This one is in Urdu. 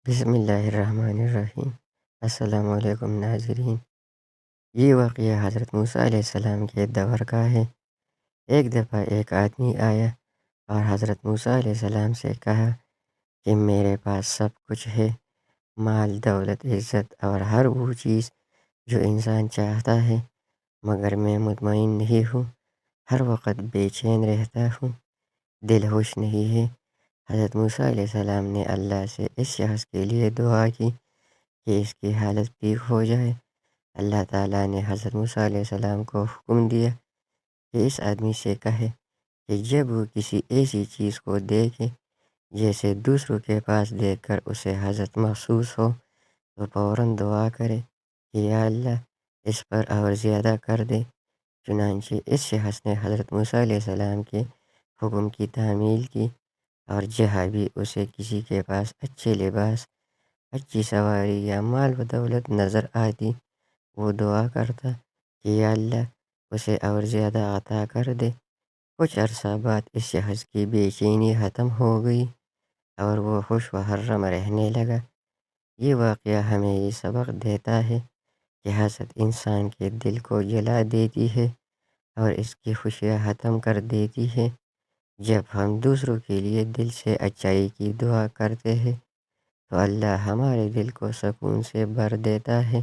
بسم اللہ الرحمن الرحیم۔ السلام علیکم ناظرین۔ یہ واقعہ حضرت موسیٰ علیہ السلام کے دور کا ہے۔ ایک دفعہ ایک آدمی آیا اور حضرت موسیٰ علیہ السلام سے کہا کہ میرے پاس سب کچھ ہے، مال، دولت، عزت اور ہر وہ چیز جو انسان چاہتا ہے، مگر میں مطمئن نہیں ہوں، ہر وقت بے چین رہتا ہوں، دل خوش نہیں ہے۔ حضرت موسیٰ علیہ السلام نے اللہ سے اس شخص کے لیے دعا کی کہ اس کی حالت ٹھیک ہو جائے۔ اللہ تعالیٰ نے حضرت موسیٰ علیہ السلام کو حکم دیا کہ اس آدمی سے کہے کہ جب وہ کسی ایسی چیز کو دیکھے جیسے دوسروں کے پاس دیکھ کر اسے حاجت محسوس ہو تو فوراً دعا کرے کہ یا اللہ اس پر اور زیادہ کر دے۔ چنانچہ اس شخص نے حضرت موسیٰ علیہ السلام کے حکم کی تعمیل کی، اور جہاں بھی اسے کسی کے پاس اچھے لباس، اچھی سواری یا مال و دولت نظر آتی، وہ دعا کرتا کہ یا اللہ اسے اور زیادہ عطا کر دے۔ کچھ عرصہ بعد اس شخص کی بے چینی ختم ہو گئی اور وہ خوش و خرم رہنے لگا۔ یہ واقعہ ہمیں یہ سبق دیتا ہے کہ حسد انسان کے دل کو جلا دیتی ہے اور اس کی خوشیاں ختم کر دیتی ہے۔ جب ہم دوسروں کے لیے دل سے اچائی کی دعا کرتے ہیں تو اللہ ہمارے دل کو سکون سے بھر دیتا ہے۔